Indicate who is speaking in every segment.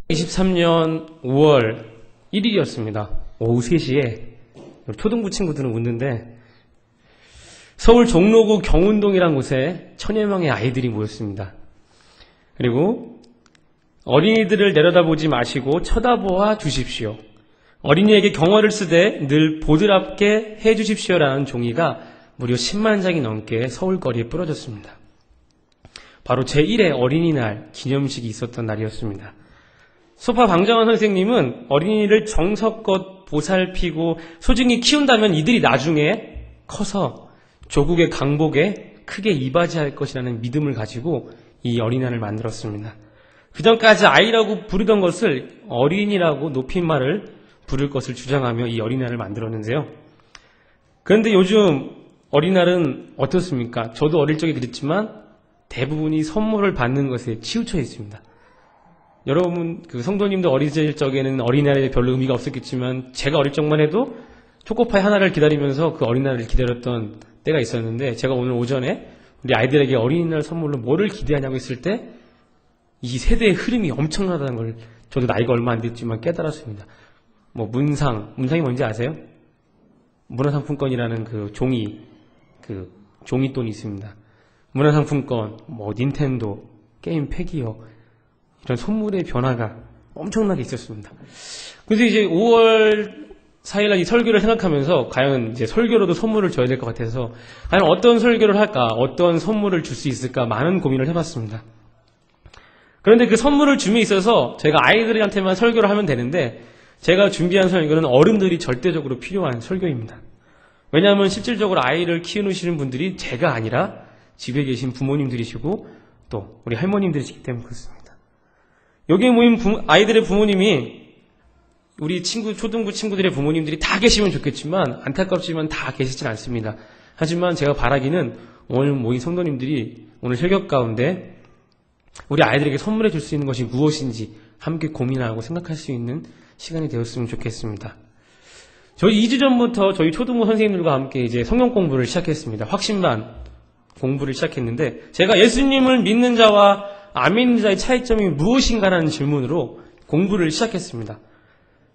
Speaker 1: 2023년 5월 1일이었습니다. 오후 3시에 초등부 친구들은 웃는데 서울 종로구 경운동이란 곳에 1000여 명의 아이들이 모였습니다. 그리고 어린이들을 내려다보지 마시고 쳐다보아 주십시오. 어린이에게 경어를 쓰되 늘 보드랍게 해주십시오라는 종이가 무려 10만 장이 넘게 서울거리에 뿌려졌습니다. 바로 제1회 어린이날 기념식이 있었던 날이었습니다. 소파 방정환 선생님은 어린이를 정성껏 보살피고 소중히 키운다면 이들이 나중에 커서 조국의 강복에 크게 이바지할 것이라는 믿음을 가지고 이 어린이날을 만들었습니다. 그전까지 아이라고 부르던 것을 어린이라고 높임말을 부를 것을 주장하며 이 어린이날을 만들었는데요. 그런데 요즘 어린이날은 어떻습니까? 저도 어릴 적에 그랬지만 대부분이 선물을 받는 것에 치우쳐 있습니다. 여러분, 성도님도 어리실 적에는 어린이날에 별로 의미가 없었겠지만 제가 어릴 적만 해도 초코파이 하나를 기다리면서 그 어린이날을 기다렸던 때가 있었는데, 제가 오늘 오전에 우리 아이들에게 어린이날 선물로 뭐를 기대하냐고 했을 때 이 세대의 흐름이 엄청나다는 걸 저도 나이가 얼마 안 됐지만 깨달았습니다. 문상이 뭔지 아세요? 문화상품권이라는 종이돈이 있습니다. 문화상품권, 닌텐도, 게임 패기어, 이런 선물의 변화가 엄청나게 있었습니다. 그래서 이제 5월 4일날 이 설교를 생각하면서 과연 이제 설교로도 선물을 줘야 될 것 같아서 과연 어떤 설교를 할까, 어떤 선물을 줄 수 있을까 많은 고민을 해봤습니다. 그런데 그 선물을 줌에 있어서 제가 아이들한테만 설교를 하면 되는데 제가 준비한 설교는 어른들이 절대적으로 필요한 설교입니다. 왜냐하면 실질적으로 아이를 키우시는 분들이 제가 아니라 집에 계신 부모님들이시고 또 우리 할머님들이시기 때문에 그렇습니다. 여기에 모인 아이들의 부모님이 우리 초등부 친구들의 부모님들이 다 계시면 좋겠지만 안타깝지만 다 계시진 않습니다. 하지만 제가 바라기는 오늘 모인 성도님들이 오늘 설교 가운데 우리 아이들에게 선물해 줄 수 있는 것이 무엇인지 함께 고민하고 생각할 수 있는 시간이 되었으면 좋겠습니다. 저희 2주 전부터 저희 초등부 선생님들과 함께 이제 성경 공부를 시작했습니다. 확신반 공부를 시작했는데 제가 예수님을 믿는 자와 안 믿는 자의 차이점이 무엇인가라는 질문으로 공부를 시작했습니다.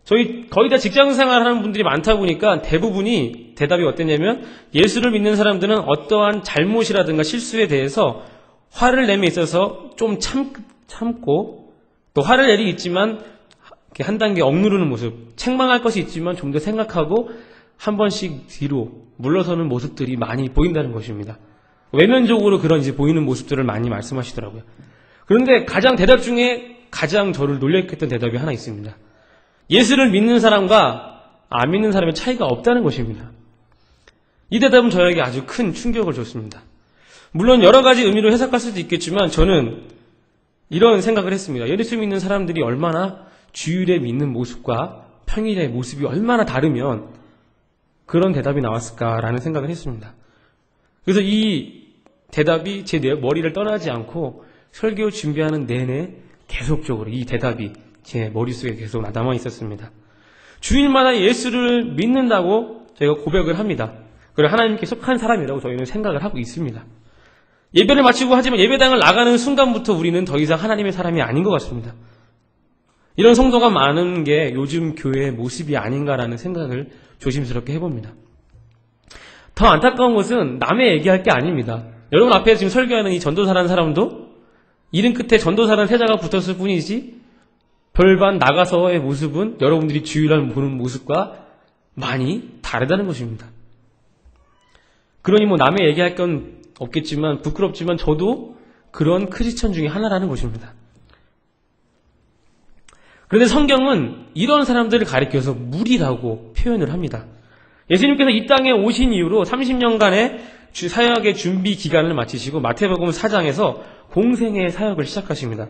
Speaker 1: 저희 거의 다 직장생활 하는 분들이 많다 보니까 대부분이 대답이 어땠냐면 예수를 믿는 사람들은 어떠한 잘못이라든가 실수에 대해서 화를 내면 있어서 좀 참고 또 화를 내리 있지만 한 단계 억누르는 모습, 책망할 것이 있지만 좀 더 생각하고 한 번씩 뒤로 물러서는 모습들이 많이 보인다는 것입니다. 외면적으로 그런 이제 보이는 모습들을 많이 말씀하시더라고요. 그런데 대답 중에 가장 저를 놀랬던 대답이 하나 있습니다. 예수를 믿는 사람과 안 믿는 사람의 차이가 없다는 것입니다. 이 대답은 저에게 아주 큰 충격을 줬습니다. 물론 여러 가지 의미로 해석할 수도 있겠지만 저는 이런 생각을 했습니다. 예수 믿는 사람들이 얼마나 주일에 믿는 모습과 평일의 모습이 얼마나 다르면 그런 대답이 나왔을까라는 생각을 했습니다. 그래서 이 대답이 제 머리를 떠나지 않고 설교 준비하는 내내 계속적으로 이 대답이 제 머릿속에 계속 남아 있었습니다. 주일마다 예수를 믿는다고 저희가 고백을 합니다. 그리고 하나님께 속한 사람이라고 저희는 생각을 하고 있습니다. 예배를 마치고 하지만 예배당을 나가는 순간부터 우리는 더 이상 하나님의 사람이 아닌 것 같습니다. 이런 성도가 많은 게 요즘 교회의 모습이 아닌가라는 생각을 조심스럽게 해봅니다. 더 안타까운 것은 남의 얘기할 게 아닙니다. 여러분 앞에 지금 설교하는 이 전도사라는 사람도 이름 끝에 전도사라는 세자가 붙었을 뿐이지 별반 나가서의 모습은 여러분들이 주일날 보는 모습과 많이 다르다는 것입니다. 그러니 남의 얘기할 건 없겠지만 부끄럽지만 저도 그런 크리스천 중에 하나라는 것입니다. 그런데 성경은 이런 사람들을 가리켜서 무리라고 표현을 합니다. 예수님께서 이 땅에 오신 이후로 30년간의 사역의 준비 기간을 마치시고 마태복음 4장에서 공생의 사역을 시작하십니다.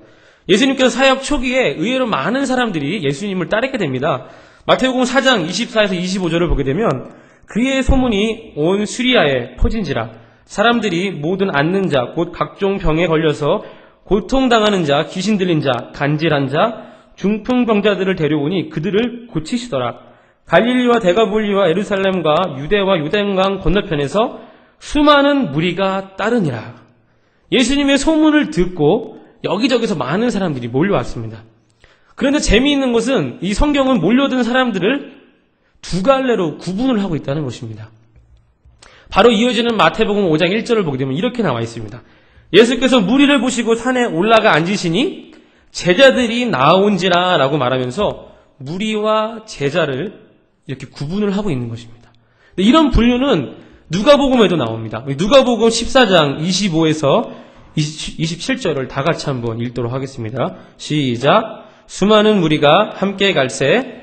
Speaker 1: 예수님께서 사역 초기에 의외로 많은 사람들이 예수님을 따르게 됩니다. 마태복음 4장 24에서 25절을 보게 되면 그의 소문이 온 수리아에 퍼진지라 사람들이 모든 앓는 자 곧 각종 병에 걸려서 고통당하는 자, 귀신 들린 자, 간질한 자, 중풍병자들을 데려오니 그들을 고치시더라. 갈릴리와 데가볼리와 예루살렘과 유대와 요단강 건너편에서 수많은 무리가 따르니라. 예수님의 소문을 듣고 여기저기서 많은 사람들이 몰려왔습니다. 그런데 재미있는 것은 이 성경은 몰려든 사람들을 두 갈래로 구분을 하고 있다는 것입니다. 바로 이어지는 마태복음 5장 1절을 보게 되면 이렇게 나와 있습니다. 예수께서 무리를 보시고 산에 올라가 앉으시니 제자들이 나온지라 라고 말하면서 무리와 제자를 이렇게 구분을 하고 있는 것입니다. 이런 분류는 누가복음에도 나옵니다. 누가복음 14장 25에서 27절을 다 같이 한번 읽도록 하겠습니다. 시작. 수많은 무리가 함께 갈새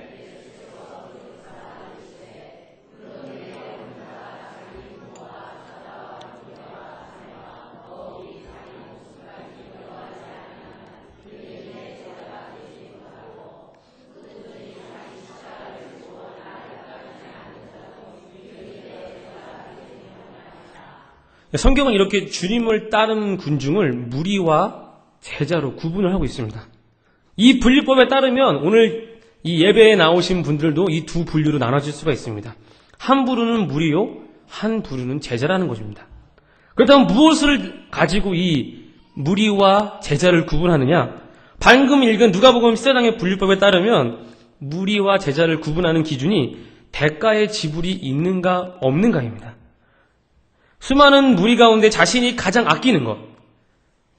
Speaker 1: 성경은 이렇게 주님을 따르는 군중을 무리와 제자로 구분을 하고 있습니다. 이 분류법에 따르면 오늘 이 예배에 나오신 분들도 이 두 분류로 나눠질 수가 있습니다. 한 부류는 무리요, 한 부류는 제자라는 것입니다. 그렇다면 무엇을 가지고 이 무리와 제자를 구분하느냐? 방금 읽은 누가복음 14장의 분류법에 따르면 무리와 제자를 구분하는 기준이 대가의 지불이 있는가 없는가입니다. 수많은 무리 가운데 자신이 가장 아끼는 것,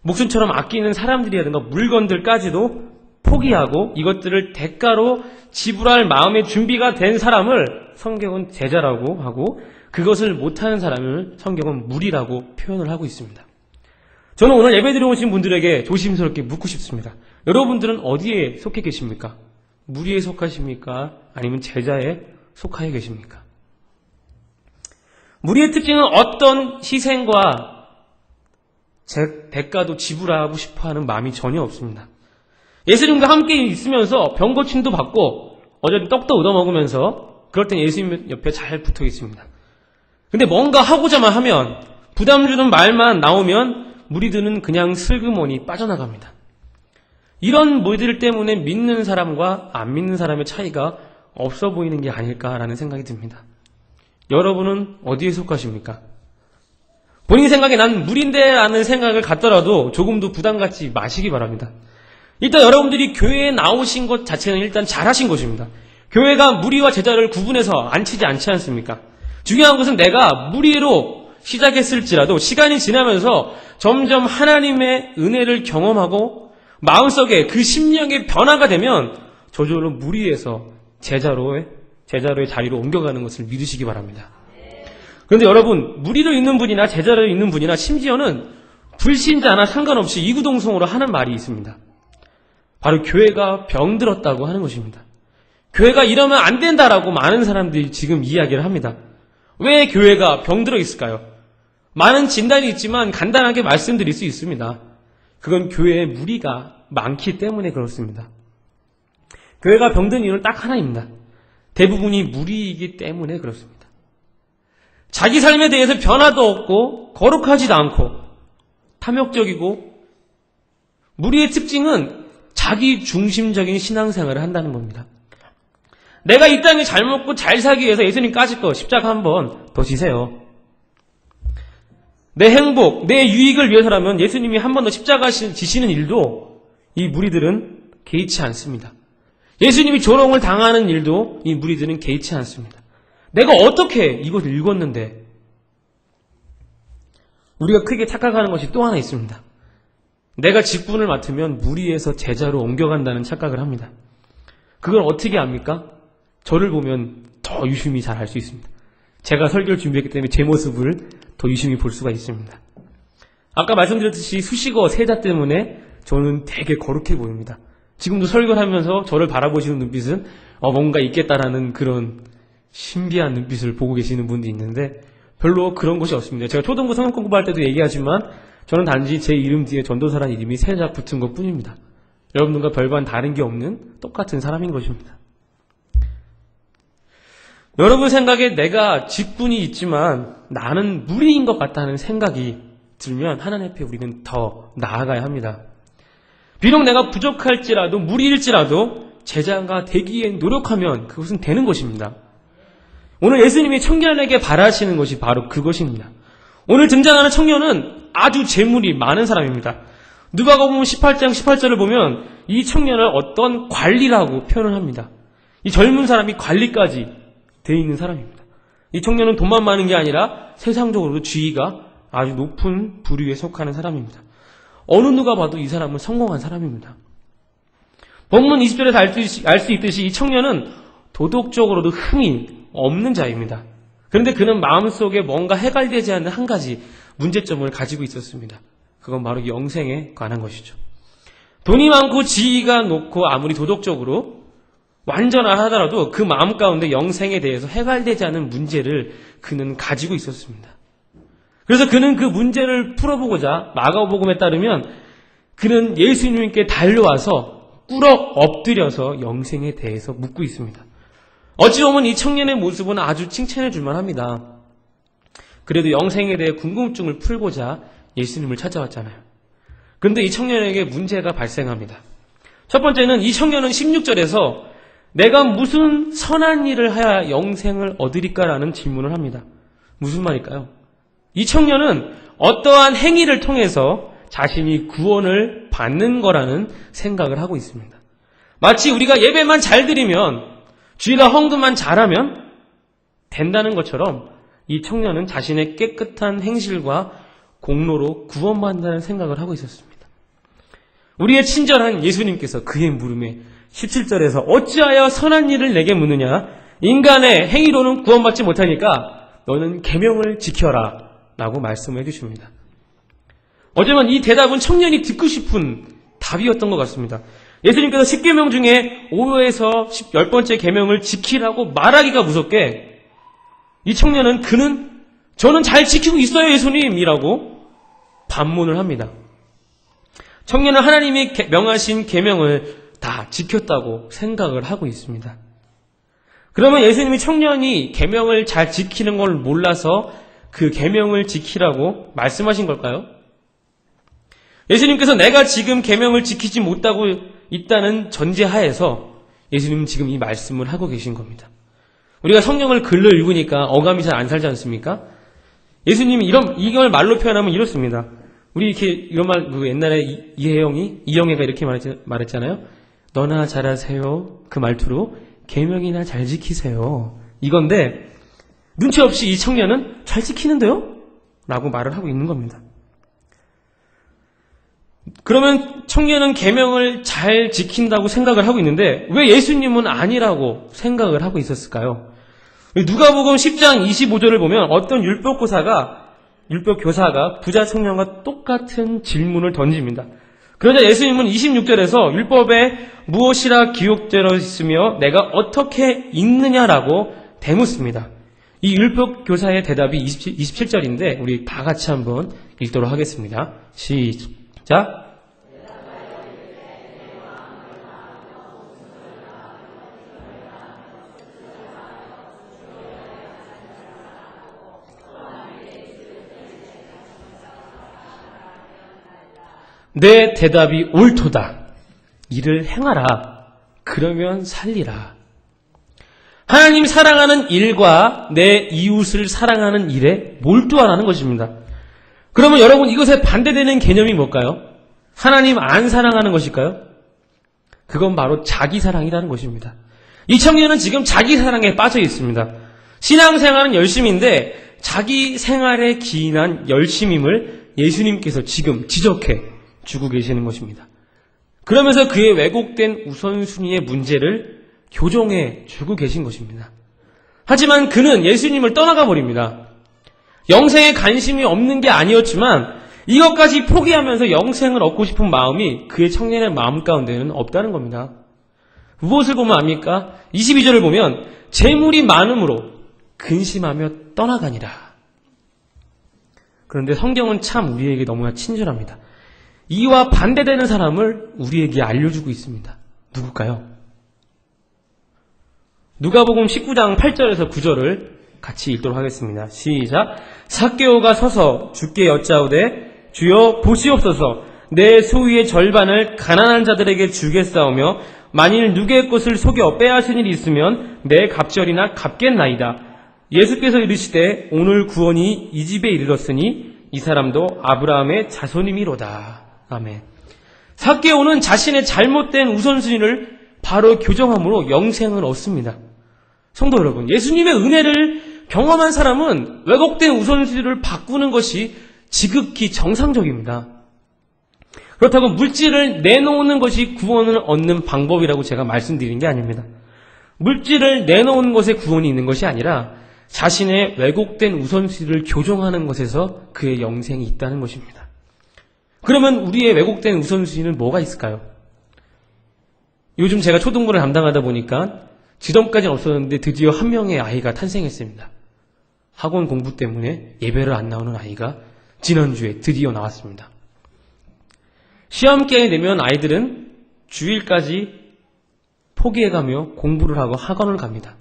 Speaker 1: 목숨처럼 아끼는 사람들이라든가 물건들까지도 포기하고 이것들을 대가로 지불할 마음의 준비가 된 사람을 성경은 제자라고 하고 그것을 못하는 사람을 성경은 무리라고 표현을 하고 있습니다. 저는 오늘 예배드려 오신 분들에게 조심스럽게 묻고 싶습니다. 여러분들은 어디에 속해 계십니까? 무리에 속하십니까? 아니면 제자에 속하여 계십니까? 무리의 특징은 어떤 희생과 대가도 지불하고 싶어하는 마음이 전혀 없습니다. 예수님과 함께 있으면서 병고침도 받고 어제는 떡도 얻어먹으면서 그럴 땐 예수님 옆에 잘 붙어 있습니다. 근데 뭔가 하고자만 하면 부담 주는 말만 나오면 무리들은 그냥 슬그머니 빠져나갑니다. 이런 무리들 때문에 믿는 사람과 안 믿는 사람의 차이가 없어 보이는 게 아닐까라는 생각이 듭니다. 여러분은 어디에 속하십니까? 본인 생각에 난 무리인데 라는 생각을 갖더라도 조금도 부담 갖지 마시기 바랍니다. 일단 여러분들이 교회에 나오신 것 자체는 일단 잘하신 것입니다. 교회가 무리와 제자를 구분해서 앉히지 않지 않습니까? 중요한 것은 내가 무리로 시작했을지라도 시간이 지나면서 점점 하나님의 은혜를 경험하고 마음속에 그 심령의 변화가 되면 저절로 무리에서 제자로의 자리로 옮겨가는 것을 믿으시기 바랍니다. 그런데 여러분, 무리로 있는 분이나 제자로 있는 분이나 심지어는 불신자나 상관없이 이구동성으로 하는 말이 있습니다. 바로 교회가 병들었다고 하는 것입니다. 교회가 이러면 안 된다라고 많은 사람들이 지금 이야기를 합니다. 왜 교회가 병들어 있을까요? 많은 진단이 있지만 간단하게 말씀드릴 수 있습니다. 그건 교회에 무리가 많기 때문에 그렇습니다. 교회가 병든 이유는 딱 하나입니다. 대부분이 무리이기 때문에 그렇습니다. 자기 삶에 대해서 변화도 없고 거룩하지도 않고 탐욕적이고 무리의 특징은 자기 중심적인 신앙생활을 한다는 겁니다. 내가 이 땅에 잘 먹고 잘 살기 위해서 예수님 까짓 거 십자가 한번 더 지세요. 내 행복, 내 유익을 위해서라면 예수님이 한 번 더 십자가 지시는 일도 이 무리들은 개의치 않습니다. 예수님이 조롱을 당하는 일도 이 무리들은 개의치 않습니다. 내가 어떻게 이걸 읽었는데 우리가 크게 착각하는 것이 또 하나 있습니다. 내가 직분을 맡으면 무리에서 제자로 옮겨간다는 착각을 합니다. 그걸 어떻게 압니까? 저를 보면 더 유심히 잘 알 수 있습니다. 제가 설교를 준비했기 때문에 제 모습을 더 유심히 볼 수가 있습니다. 아까 말씀드렸듯이 수식어 세자 때문에 저는 되게 거룩해 보입니다. 지금도 설교를 하면서 저를 바라보시는 눈빛은 뭔가 있겠다라는 그런 신비한 눈빛을 보고 계시는 분도 있는데 별로 그런 것이 없습니다. 제가 초등부 성경 공부할 때도 얘기하지만 저는 단지 제 이름 뒤에 전도사라는 이름이 세자 붙은 것 뿐입니다. 여러분들과 별반 다른 게 없는 똑같은 사람인 것입니다. 여러분 생각에 내가 직분이 있지만 나는 무리인 것 같다는 생각이 들면 하나님 앞에 우리는 더 나아가야 합니다. 비록 내가 부족할지라도 무리일지라도 제자가 되기에 노력하면 그것은 되는 것입니다. 오늘 예수님이 청년에게 바라시는 것이 바로 그것입니다. 오늘 등장하는 청년은 아주 재물이 많은 사람입니다. 누가복음 18장 18절을 보면 이 청년을 어떤 관리라고 표현을 합니다. 이 젊은 사람이 관리까지 되어 있는 사람입니다. 이 청년은 돈만 많은 게 아니라 세상적으로도 지위가 아주 높은 부류에 속하는 사람입니다. 어느 누가 봐도 이 사람은 성공한 사람입니다. 본문 20절에서 알 수 있듯이 이 청년은 도덕적으로도 흠이 없는 자입니다. 그런데 그는 마음속에 뭔가 해결되지 않는 한 가지 문제점을 가지고 있었습니다. 그건 바로 영생에 관한 것이죠. 돈이 많고 지위가 높고 아무리 도덕적으로 완전하더라도 그 마음 가운데 영생에 대해서 해결되지 않은 문제를 그는 가지고 있었습니다. 그래서 그는 그 문제를 풀어보고자 마가복음에 따르면 그는 예수님께 달려와서 꿇어 엎드려서 영생에 대해서 묻고 있습니다. 어찌 보면 이 청년의 모습은 아주 칭찬해 줄만 합니다. 그래도 영생에 대해 궁금증을 풀고자 예수님을 찾아왔잖아요. 그런데 이 청년에게 문제가 발생합니다. 첫 번째는 이 청년은 16절에서 내가 무슨 선한 일을 하여 영생을 얻으리까라는 질문을 합니다. 무슨 말일까요? 이 청년은 어떠한 행위를 통해서 자신이 구원을 받는 거라는 생각을 하고 있습니다. 마치 우리가 예배만 잘 드리면, 주일날 헌금만 잘하면 된다는 것처럼 이 청년은 자신의 깨끗한 행실과 공로로 구원받는다는 생각을 하고 있었습니다. 우리의 친절한 예수님께서 그의 물음에 17절에서 어찌하여 선한 일을 내게 묻느냐? 인간의 행위로는 구원받지 못하니까 너는 계명을 지켜라 라고 말씀을 해주십니다. 어쩌면 이 대답은 청년이 듣고 싶은 답이었던 것 같습니다. 예수님께서 10계명 중에 5에서 10번째 계명을 지키라고 말하기가 무섭게 이 청년은 저는 잘 지키고 있어요 예수님이라고 반문을 합니다. 청년은 하나님이 명하신 계명을 다 지켰다고 생각을 하고 있습니다. 그러면 예수님이 청년이 계명을 잘 지키는 걸 몰라서 그 계명을 지키라고 말씀하신 걸까요? 예수님께서 내가 지금 계명을 지키지 못하고 있다는 전제하에서 예수님은 지금 이 말씀을 하고 계신 겁니다. 우리가 성경을 글로 읽으니까 어감이 잘 안 살지 않습니까? 예수님이 이걸 말로 표현하면 이렇습니다. 우리 이렇게 이런 말, 옛날에 이영애가 이렇게 말했잖아요. 너나 잘하세요. 그 말투로 계명이나 잘 지키세요. 이건데 눈치 없이 이 청년은 잘 지키는데요? 라고 말을 하고 있는 겁니다. 그러면 청년은 계명을 잘 지킨다고 생각을 하고 있는데 왜 예수님은 아니라고 생각을 하고 있었을까요? 누가복음 10장 25절을 보면 어떤 율법교사가 부자 청년과 똑같은 질문을 던집니다. 그러자 예수님은 26절에서 율법에 무엇이라 기록되어 있으며 내가 어떻게 읽느냐라고 대묻습니다. 이 율법교사의 대답이 27절인데 우리 다 같이 한번 읽도록 하겠습니다. 시작. 내 대답이 옳도다. 이를 행하라. 그러면 살리라. 하나님 사랑하는 일과 내 이웃을 사랑하는 일에 몰두하라는 것입니다. 그러면 여러분 이것에 반대되는 개념이 뭘까요? 하나님 안 사랑하는 것일까요? 그건 바로 자기 사랑이라는 것입니다. 이 청년은 지금 자기 사랑에 빠져 있습니다. 신앙생활은 열심인데 자기 생활에 기인한 열심임을 예수님께서 지금 지적해 주고 계시는 것입니다. 그러면서 그의 왜곡된 우선순위의 문제를 교정해 주고 계신 것입니다. 하지만 그는 예수님을 떠나가 버립니다. 영생에 관심이 없는 게 아니었지만 이것까지 포기하면서 영생을 얻고 싶은 마음이 그의 청년의 마음 가운데는 없다는 겁니다. 무엇을 보면 압니까? 22절을 보면 재물이 많음으로 근심하며 떠나가니라. 그런데 성경은 참 우리에게 너무나 친절합니다. 이와 반대되는 사람을 우리에게 알려주고 있습니다. 누굴까요? 누가복음 19장 8절에서 9절을 같이 읽도록 하겠습니다. 시작. 삭개오가 서서 주께 여짜오되 주여 보시옵소서 내 소유의 절반을 가난한 자들에게 주겠사오며 만일 누구의 것을 속여 빼앗은 일이 있으면 내 갑절이나 갚겠나이다. 예수께서 이르시되 오늘 구원이 이 집에 이르렀으니 이 사람도 아브라함의 자손임이로다. 아멘. 삭개오는 자신의 잘못된 우선순위를 바로 교정함으로 영생을 얻습니다. 성도 여러분, 예수님의 은혜를 경험한 사람은 왜곡된 우선순위를 바꾸는 것이 지극히 정상적입니다. 그렇다고 물질을 내놓는 것이 구원을 얻는 방법이라고 제가 말씀드린 게 아닙니다. 물질을 내놓는 것에 구원이 있는 것이 아니라 자신의 왜곡된 우선순위를 교정하는 것에서 그의 영생이 있다는 것입니다. 그러면 우리의 왜곡된 우선순위는 뭐가 있을까요? 요즘 제가 초등부를 담당하다 보니까 지금까지는 없었는데 드디어 한 명의 아이가 탄생했습니다. 학원 공부 때문에 예배를 안 나오는 아이가 지난주에 드디어 나왔습니다. 시험기간이 되면 아이들은 주일까지 포기해가며 공부를 하고 학원을 갑니다.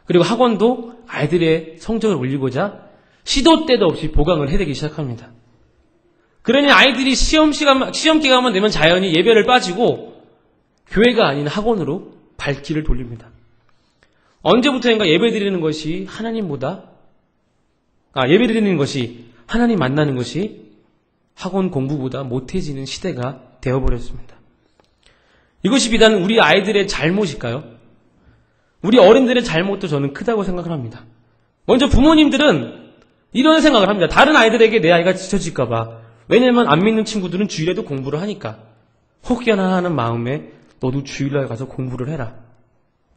Speaker 1: 그리고 학원도 아이들의 성적을 올리고자 시도 때도 없이 보강을 해대기 시작합니다. 그러니 아이들이 시험기간만 되면 자연히 예배를 빠지고 교회가 아닌 학원으로 발길을 돌립니다. 언제부터인가 예배드리는 것이 하나님 만나는 것이 학원 공부보다 못해지는 시대가 되어버렸습니다. 이것이 비단 우리 아이들의 잘못일까요? 우리 어른들의 잘못도 저는 크다고 생각을 합니다. 먼저 부모님들은 이런 생각을 합니다. 다른 아이들에게 내 아이가 지쳐질까봐. 왜냐면 안 믿는 친구들은 주일에도 공부를 하니까. 혹여나 하는 마음에 너도 주일날 가서 공부를 해라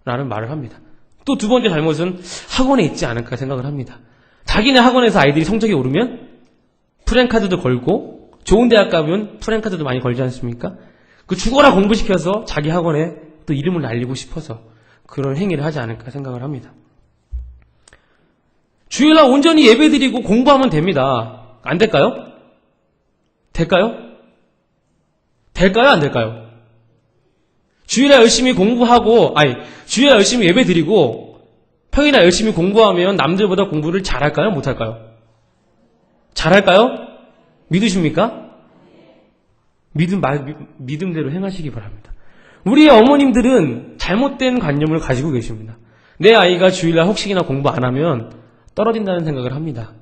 Speaker 1: 라는 말을 합니다. 또 두 번째 잘못은 학원에 있지 않을까 생각을 합니다. 자기네 학원에서 아이들이 성적이 오르면 프랜카드도 걸고 좋은 대학 가면 프랜카드도 많이 걸지 않습니까? 그 죽어라 공부시켜서 자기 학원에 또 이름을 날리고 싶어서 그런 행위를 하지 않을까 생각을 합니다. 주일날 온전히 예배드리고 공부하면 됩니다. 안 될까요? 될까요? 될까요? 안 될까요? 주일날 열심히 주일날 열심히 예배드리고 평일날 열심히 공부하면 남들보다 공부를 잘할까요? 못할까요? 잘할까요? 믿으십니까? 믿음대로 행하시기 바랍니다. 우리의 어머님들은 잘못된 관념을 가지고 계십니다. 내 아이가 주일날 혹시나 공부 안 하면 떨어진다는 생각을 합니다.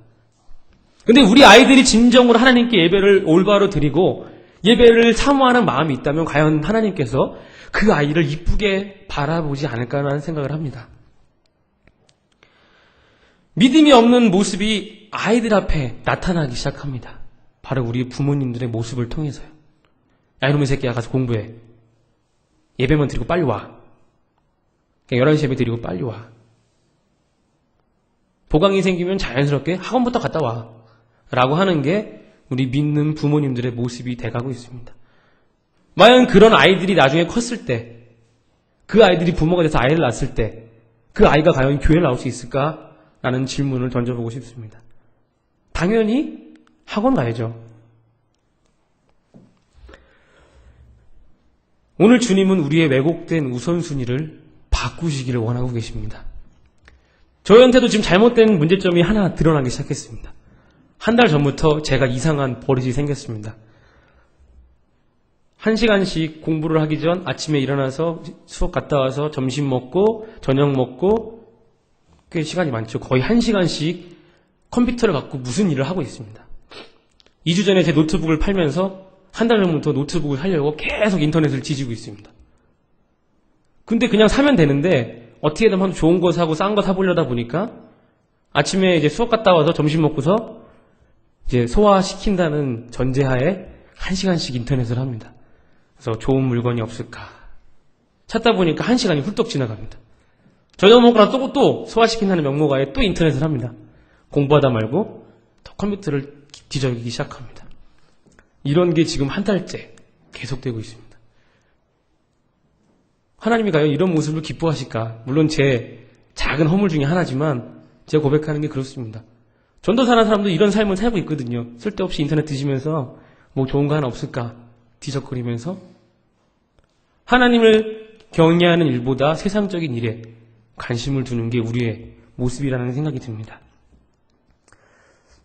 Speaker 1: 근데 우리 아이들이 진정으로 하나님께 예배를 올바로 드리고 예배를 사모하는 마음이 있다면 과연 하나님께서 그 아이를 이쁘게 바라보지 않을까라는 생각을 합니다. 믿음이 없는 모습이 아이들 앞에 나타나기 시작합니다. 바로 우리 부모님들의 모습을 통해서요. 야, 이놈의 새끼야, 가서 공부해. 예배만 드리고 빨리 와. 그냥 11시 예배 드리고 빨리 와. 보강이 생기면 자연스럽게 학원부터 갔다 와. 라고 하는 게 우리 믿는 부모님들의 모습이 돼가고 있습니다. 과연 그런 아이들이 나중에 컸을 때, 그 아이들이 부모가 돼서 아이를 낳았을 때, 그 아이가 과연 교회를 나올 수 있을까? 라는 질문을 던져보고 싶습니다. 당연히 학원 가야죠. 오늘 주님은 우리의 왜곡된 우선순위를 바꾸시기를 원하고 계십니다. 저희한테도 지금 잘못된 문제점이 하나 드러나기 시작했습니다. 한 달 전부터 제가 이상한 버릇이 생겼습니다. 1시간씩 공부를 하기 전 아침에 일어나서 수업 갔다 와서 점심 먹고 저녁 먹고 꽤 시간이 많죠. 거의 1시간씩 컴퓨터를 갖고 무슨 일을 하고 있습니다. 2주 전에 제 노트북을 팔면서 한 달 전부터 노트북을 사려고 계속 인터넷을 뒤지고 있습니다. 근데 그냥 사면 되는데 어떻게든 한번 좋은 거 사고 싼 거 사보려다 보니까 아침에 이제 수업 갔다 와서 점심 먹고서 이제 소화시킨다는 전제하에 1시간씩 인터넷을 합니다. 그래서 좋은 물건이 없을까 찾다 보니까 1시간이 훌떡 지나갑니다. 저녁 먹고 나서 또 소화시킨다는 명목하에 또 인터넷을 합니다. 공부하다 말고 컴퓨터를 뒤적이기 시작합니다. 이런 게 지금 한 달째 계속되고 있습니다. 하나님이 과연 이런 모습을 기뻐하실까? 물론 제 작은 허물 중에 하나지만 제가 고백하는 게 그렇습니다. 전도사라는 사람도 이런 삶을 살고 있거든요. 쓸데없이 인터넷 뒤지면서 뭐 좋은 거 하나 없을까 뒤적거리면서 하나님을 경외하는 일보다 세상적인 일에 관심을 두는 게 우리의 모습이라는 생각이 듭니다.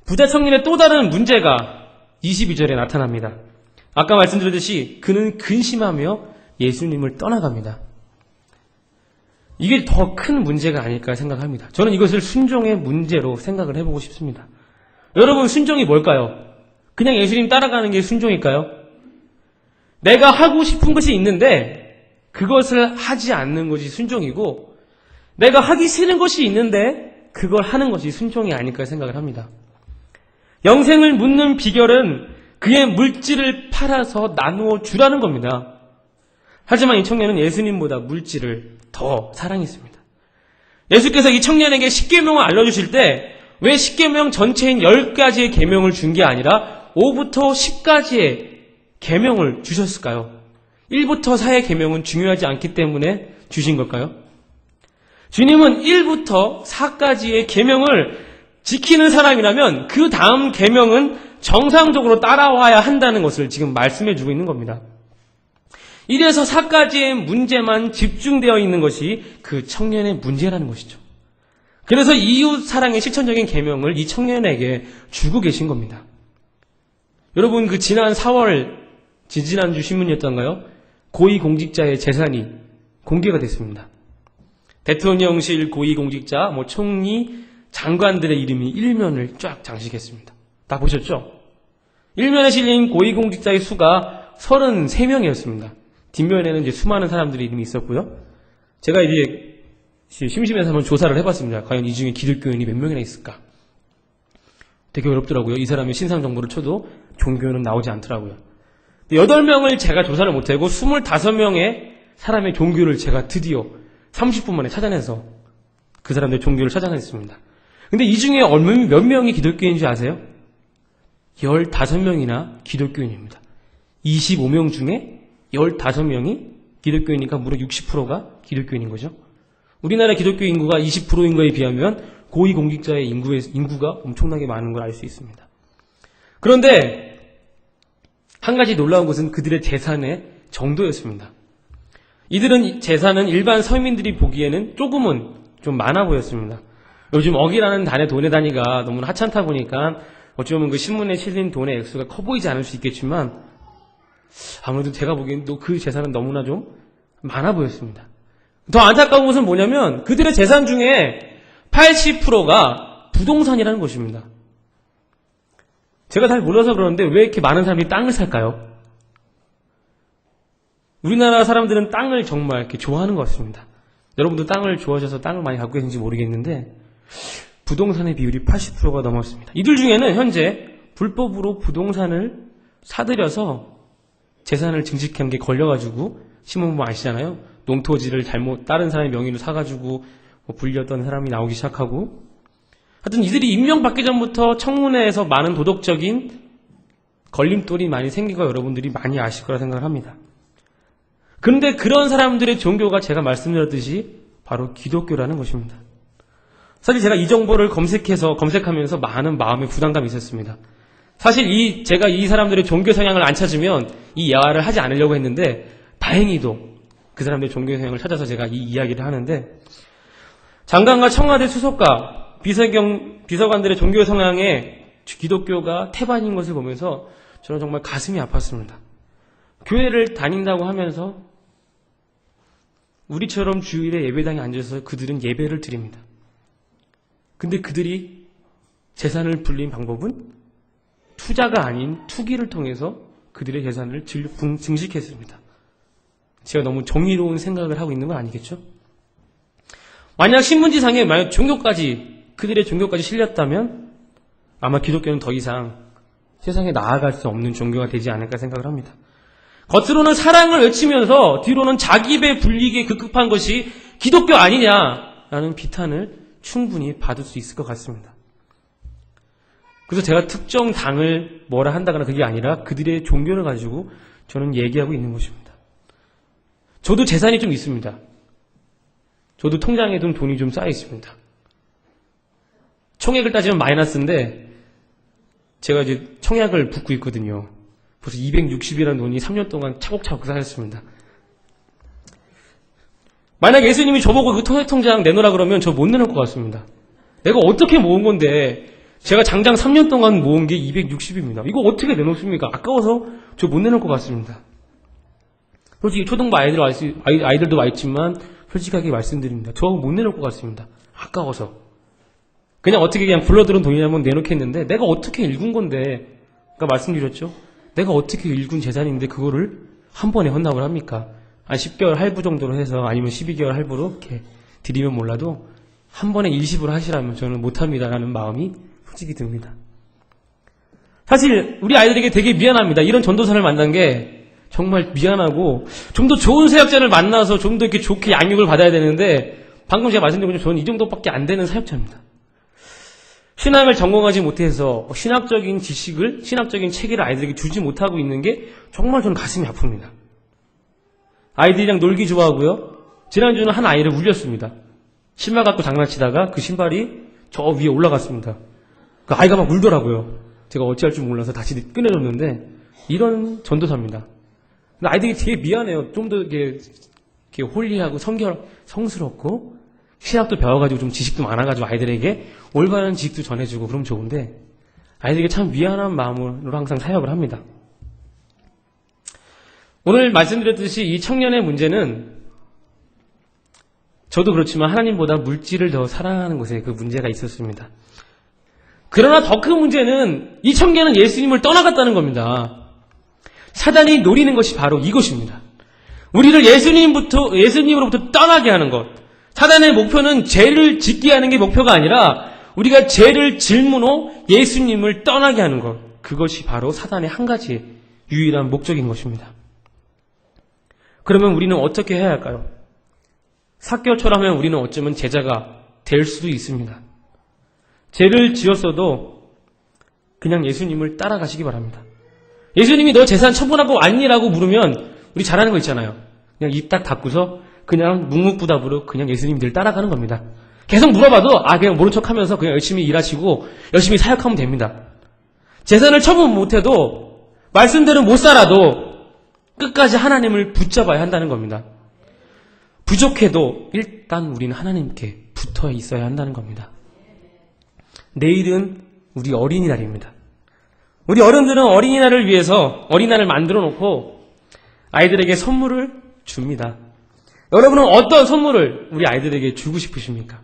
Speaker 1: 부자 청년의 또 다른 문제가 22절에 나타납니다. 아까 말씀드렸듯이 그는 근심하며 예수님을 떠나갑니다. 이게 더 큰 문제가 아닐까 생각합니다. 저는 이것을 순종의 문제로 생각을 해보고 싶습니다. 여러분, 순종이 뭘까요? 그냥 예수님 따라가는 게 순종일까요? 내가 하고 싶은 것이 있는데 그것을 하지 않는 것이 순종이고, 내가 하기 싫은 것이 있는데 그걸 하는 것이 순종이 아닐까 생각을 합니다. 영생을 묻는 비결은 그의 물질을 팔아서 나누어 주라는 겁니다. 하지만 이 청년은 예수님보다 물질을 더 사랑했습니다. 예수께서 이 청년에게 10계명을 알려주실 때 왜 10계명 전체인 10가지의 계명을 준 게 아니라 5부터 10가지의 계명을 주셨을까요? 1부터 4의 계명은 중요하지 않기 때문에 주신 걸까요? 주님은 1부터 4까지의 계명을 지키는 사람이라면 그 다음 계명은 정상적으로 따라와야 한다는 것을 지금 말씀해 주고 있는 겁니다. 1에서 4까지의 문제만 집중되어 있는 것이 그 청년의 문제라는 것이죠. 그래서 이웃 사랑의 실천적인 계명을 이 청년에게 주고 계신 겁니다. 여러분, 그 지난 4월 지지난주 신문이었던가요? 고위공직자의 재산이 공개가 됐습니다. 대통령실 고위공직자, 총리, 장관들의 이름이 일면을 쫙 장식했습니다. 다 보셨죠? 일면에 실린 고위공직자의 수가 33명이었습니다. 뒷면에는 이제 수많은 사람들의 이름이 있었고요. 제가 이제 심심해서 한번 조사를 해봤습니다. 과연 이 중에 기독교인이 몇 명이나 있을까? 되게 어렵더라고요. 이 사람의 신상 정보를 쳐도 종교는 나오지 않더라고요. 8명을 제가 조사를 못하고 25명의 사람의 종교를 제가 드디어 30분 만에 찾아내서 그 사람들의 종교를 찾아냈습니다. 근데 이 중에 몇 명이 기독교인인지 아세요? 15명이나 기독교인입니다. 25명 중에 15명이 기독교인이니까 무려 60%가 기독교인인 거죠. 우리나라 기독교 인구가 20%인 거에 비하면 고위공직자의 인구가 엄청나게 많은 걸 알 수 있습니다. 그런데 한 가지 놀라운 것은 그들의 재산의 정도였습니다. 이들은 재산은 일반 서민들이 보기에는 조금은 좀 많아 보였습니다. 요즘 억이라는 돈의 단위가 너무 하찮다 보니까 어쩌면 그 신문에 실린 돈의 액수가 커 보이지 않을 수 있겠지만 아무래도 제가 보기엔 또 그 재산은 너무나 좀 많아 보였습니다. 더 안타까운 것은 뭐냐면 그들의 재산 중에 80%가 부동산이라는 것입니다. 제가 잘 몰라서 그러는데 왜 이렇게 많은 사람들이 땅을 살까요? 우리나라 사람들은 땅을 정말 이렇게 좋아하는 것 같습니다. 여러분도 땅을 좋아하셔서 땅을 많이 갖고 계신지 모르겠는데 부동산의 비율이 80%가 넘었습니다. 이들 중에는 현재 불법으로 부동산을 사들여서 재산을 증식한 게 걸려가지고 신문 보면 아시잖아요. 농토지를 다른 사람의 명의로 사가지고 불렸던 사람이 나오기 시작하고, 하여튼 이들이 임명받기 전부터 청문회에서 많은 도덕적인 걸림돌이 많이 생긴 거 여러분들이 많이 아실 거라 생각을 합니다. 그런데 그런 사람들의 종교가 제가 말씀드렸듯이 바로 기독교라는 것입니다. 사실 제가 이 정보를 검색하면서 많은 마음의 부담감이 있었습니다. 사실 제가 이 사람들의 종교 성향을 안 찾으면 이 대화를 하지 않으려고 했는데 다행히도 그 사람들의 종교 성향을 찾아서 제가 이 이야기를 하는데, 장관과 청와대 수석과 비서관들의 종교 성향에 기독교가 태반인 것을 보면서 저는 정말 가슴이 아팠습니다. 교회를 다닌다고 하면서 우리처럼 주일에 예배당에 앉아서 그들은 예배를 드립니다. 근데 그들이 재산을 불린 방법은 투자가 아닌 투기를 통해서 그들의 재산을 증식했습니다. 제가 너무 정의로운 생각을 하고 있는 건 아니겠죠? 만약 신문지상에 그들의 종교까지 실렸다면 아마 기독교는 더 이상 세상에 나아갈 수 없는 종교가 되지 않을까 생각을 합니다. 겉으로는 사랑을 외치면서 뒤로는 자기 배 불리기에 급급한 것이 기독교 아니냐라는 비탄을 충분히 받을 수 있을 것 같습니다. 그래서 제가 특정 당을 뭐라 한다거나 그게 아니라 그들의 종교를 가지고 저는 얘기하고 있는 것입니다. 저도 재산이 좀 있습니다. 저도 통장에 돈이 좀 쌓여 있습니다. 총액을 따지면 마이너스인데 제가 이제 청약을 붓고 있거든요. 벌써 260이라는 돈이 3년 동안 차곡차곡 쌓였습니다. 만약 예수님이 저보고 그 통장 내놓으라 그러면 저 못 내놓을 것 같습니다. 내가 어떻게 모은 건데 제가 장장 3년 동안 모은 게 260입니다. 이거 어떻게 내놓습니까? 아까워서 저 못 내놓을 것 같습니다. 솔직히 초등부 아이들도 와 있지만 솔직하게 말씀드립니다. 저 못 내놓을 것 같습니다. 아까워서. 그냥 어떻게 그냥 불러들은 돈이라면 내놓겠는데 내가 어떻게 일군 건데, 아까 말씀드렸죠? 내가 어떻게 일군 재산인데 그거를 한 번에 헌납을 합니까? 한 10개월 할부 정도로 해서 아니면 12개월 할부로 이렇게 드리면 몰라도 한 번에 일시불 하시라면 저는 못합니다라는 마음이 솔직히 듭니다. 사실 우리 아이들에게 되게 미안합니다. 이런 전도사를 만난 게 정말 미안하고 좀 더 좋은 사역자를 만나서 좀 더 이렇게 좋게 양육을 받아야 되는데 방금 제가 말씀드린 것처럼 저는 이 정도밖에 안 되는 사역자입니다. 신앙을 전공하지 못해서 신학적인 지식을, 신학적인 체계를 아이들에게 주지 못하고 있는 게 정말 저는 가슴이 아픕니다. 아이들이랑 놀기 좋아하고요. 지난주는 한 아이를 울렸습니다. 신발 갖고 장난치다가 그 신발이 저 위에 올라갔습니다. 그 아이가 막 울더라고요. 제가 어찌할 줄 몰라서 다시 꺼내줬는데 이런 전도사입니다. 근데 아이들이 되게 미안해요. 좀 더 이렇게 홀리하고 성스럽고 신학도 배워가지고 좀 지식도 많아가지고 아이들에게 올바른 지식도 전해주고 그러면 좋은데 아이들에게 참 미안한 마음으로 항상 사역을 합니다. 오늘 말씀드렸듯이 이 청년의 문제는 저도 그렇지만 하나님보다 물질을 더 사랑하는 것에 그 문제가 있었습니다. 그러나 더 큰 문제는 이 청년은 예수님을 떠나갔다는 겁니다. 사단이 노리는 것이 바로 이것입니다. 우리를 예수님으로부터 떠나게 하는 것. 사단의 목표는 죄를 짓게 하는 게 목표가 아니라 우리가 죄를 질문 후 예수님을 떠나게 하는 것. 그것이 바로 사단의 한 가지 유일한 목적인 것입니다. 그러면 우리는 어떻게 해야 할까요? 삭개오처럼 하면 우리는 어쩌면 제자가 될 수도 있습니다. 죄를 지었어도 그냥 예수님을 따라가시기 바랍니다. 예수님이 너 재산 처분하고 왔니라고 물으면 우리 잘하는 거 있잖아요. 그냥 입 딱 닫고서 그냥 묵묵부답으로 그냥 예수님 늘 따라가는 겁니다. 계속 물어봐도 그냥 모른 척하면서 그냥 열심히 일하시고 열심히 사역하면 됩니다. 재산을 처분 못해도 말씀대로 못 살아도 끝까지 하나님을 붙잡아야 한다는 겁니다. 부족해도 일단 우리는 하나님께 붙어 있어야 한다는 겁니다. 내일은 우리 어린이날입니다. 우리 어른들은 어린이날을 위해서 어린이날을 만들어 놓고 아이들에게 선물을 줍니다. 여러분은 어떤 선물을 우리 아이들에게 주고 싶으십니까?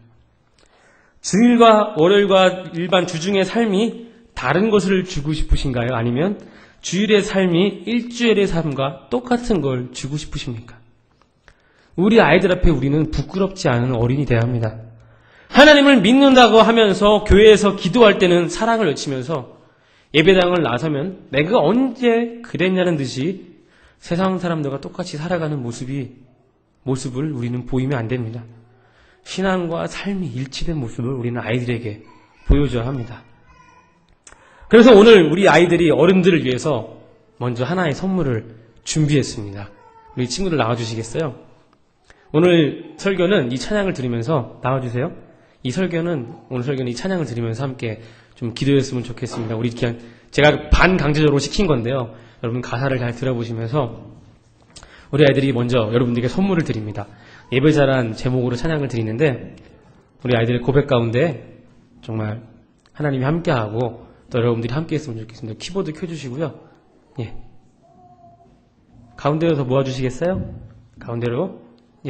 Speaker 1: 주일과 월요일과 일반 주중의 삶이 다른 것을 주고 싶으신가요? 아니면 주일의 삶이 일주일의 삶과 똑같은 걸 주고 싶으십니까? 우리 아이들 앞에 우리는 부끄럽지 않은 어린이 되어야 합니다. 하나님을 믿는다고 하면서 교회에서 기도할 때는 사랑을 외치면서 예배당을 나서면 내가 언제 그랬냐는 듯이 세상 사람들과 똑같이 살아가는 모습을 우리는 보이면 안 됩니다. 신앙과 삶이 일치된 모습을 우리는 아이들에게 보여줘야 합니다. 그래서 오늘 우리 아이들이 어른들을 위해서 먼저 하나의 선물을 준비했습니다. 우리 친구들 나와주시겠어요? 오늘 설교는 이 찬양을 들으면서 나와주세요. 오늘 설교는 이 찬양을 들으면서 함께 좀 기도했으면 좋겠습니다. 우리 그냥 제가 반강제적으로 시킨 건데요. 여러분 가사를 잘 들어보시면서 우리 아이들이 먼저 여러분들에게 선물을 드립니다. 예배자란 제목으로 찬양을 드리는데 우리 아이들의 고백 가운데 정말 하나님이 함께하고 또 여러분들이 함께했으면 좋겠습니다. 키보드 켜주시고요. 예. 가운데로 더 모아주시겠어요? 가운데로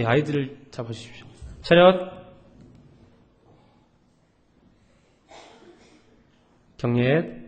Speaker 1: 아이들을 잡아주십시오. 차렷. 경례.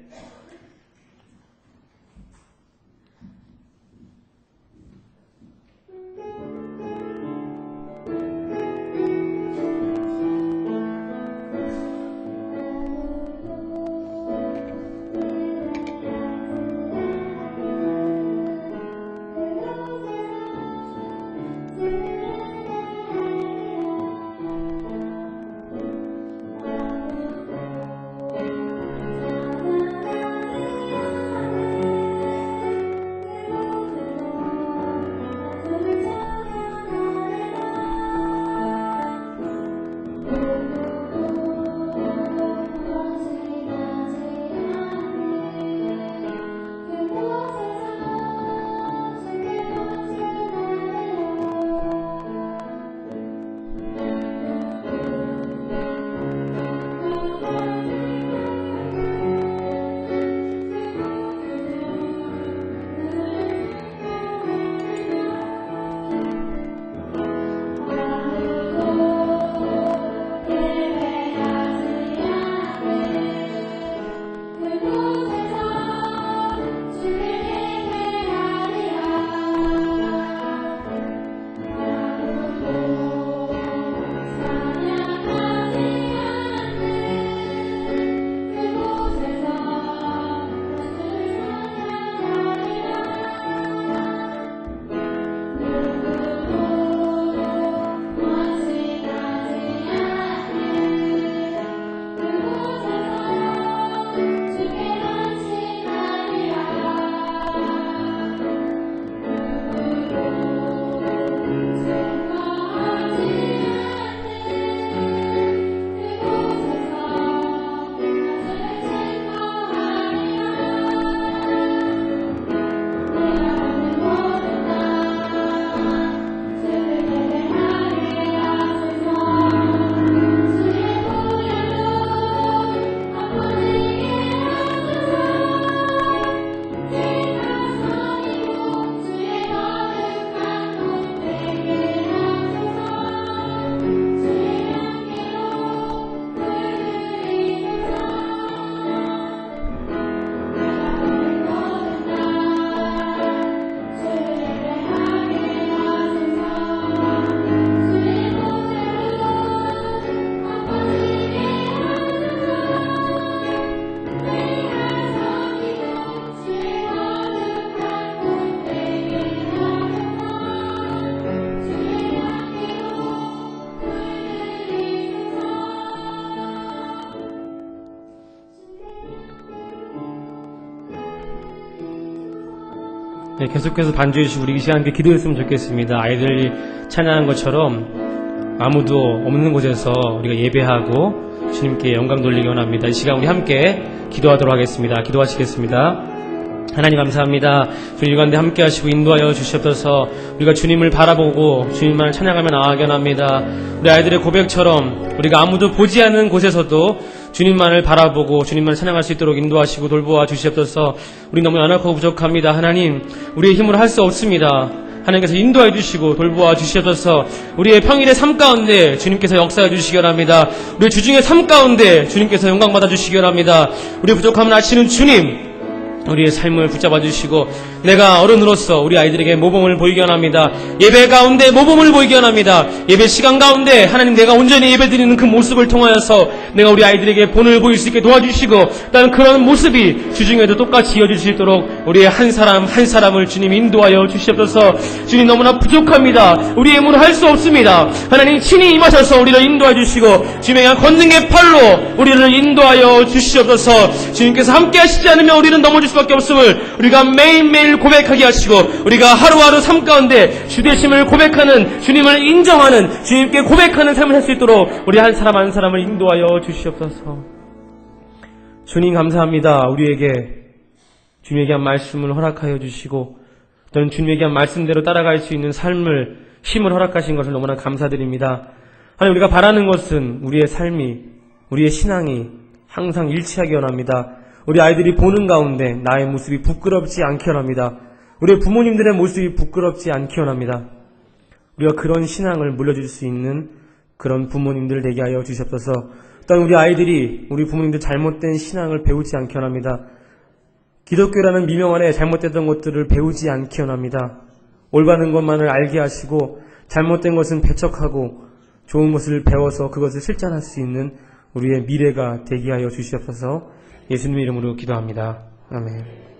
Speaker 1: 네, 계속해서 반주해 주시고 우리 이 시간 함께 기도했으면 좋겠습니다. 아이들이 찬양한 것처럼 아무도 없는 곳에서 우리가 예배하고 주님께 영광 돌리기 원합니다. 이 시간 우리 함께 기도하도록 하겠습니다. 기도하시겠습니다. 하나님 감사합니다. 주님 가운데 함께 하시고 인도하여 주시옵소서. 우리가 주님을 바라보고 주님만 찬양하며 나아가게 합니다. 우리 아이들의 고백처럼 우리가 아무도 보지 않는 곳에서도 주님만을 바라보고 주님만 찬양할 수 있도록 인도하시고 돌보아 주시옵소서. 우리 너무 연약하고 부족합니다. 하나님, 우리의 힘으로 할 수 없습니다. 하나님께서 인도해 주시고 돌보아 주시옵소서. 우리의 평일의 삶 가운데 주님께서 역사해 주시기 원합니다. 우리의 주중의 삶 가운데 주님께서 영광 받아 주시기 원합니다. 우리의 부족함을 아시는 주님, 우리의 삶을 붙잡아 주시고 내가 어른으로서 우리 아이들에게 모범을 보이기 원합니다. 예배 가운데 모범을 보이기 원합니다. 예배 시간 가운데 하나님 내가 온전히 예배드리는 그 모습을 통하여서 내가 우리 아이들에게 본을 보일 수 있게 도와주시고 또한 그런 모습이 주중에도 똑같이 이어질 수 있도록 우리의 한 사람 한 사람을 주님 인도하여 주시옵소서. 주님 너무나 부족합니다. 우리의 힘으로 할 수 없습니다. 하나님 친히 임하셔서 우리를 인도해 주시고 주님의 권능의 팔로 우리를 인도하여 주시옵소서. 주님께서 함께 하시지 않으면 우리는 넘어질 수밖에 없음을 우리가 매일매일 고백하게 하시고 우리가 하루하루 삶 가운데 주되심을 고백하는 주님을 인정하는 주님께 고백하는 삶을 할 수 있도록 우리 한 사람 한 사람을 인도하여 주시옵소서. 주님 감사합니다. 우리에게 주님에게 한 말씀을 허락하여 주시고 또는 주님에게 한 말씀대로 따라갈 수 있는 삶을 힘을 허락하신 것을 너무나 감사드립니다. 하나님 우리가 바라는 것은 우리의 삶이 우리의 신앙이 항상 일치하기 원합니다. 우리 아이들이 보는 가운데 나의 모습이 부끄럽지 않기 원합니다. 우리 부모님들의 모습이 부끄럽지 않기 원합니다. 우리가 그런 신앙을 물려줄 수 있는 그런 부모님들 되게 하여 주시옵소서. 또한 우리 아이들이 우리 부모님들 잘못된 신앙을 배우지 않기 원합니다. 기독교라는 미명 안에 잘못됐던 것들을 배우지 않기 원합니다. 올바른 것만을 알게 하시고 잘못된 것은 배척하고 좋은 것을 배워서 그것을 실천할 수 있는 우리의 미래가 되게 하여 주시옵소서. 예수님의 이름으로 기도합니다. 아멘.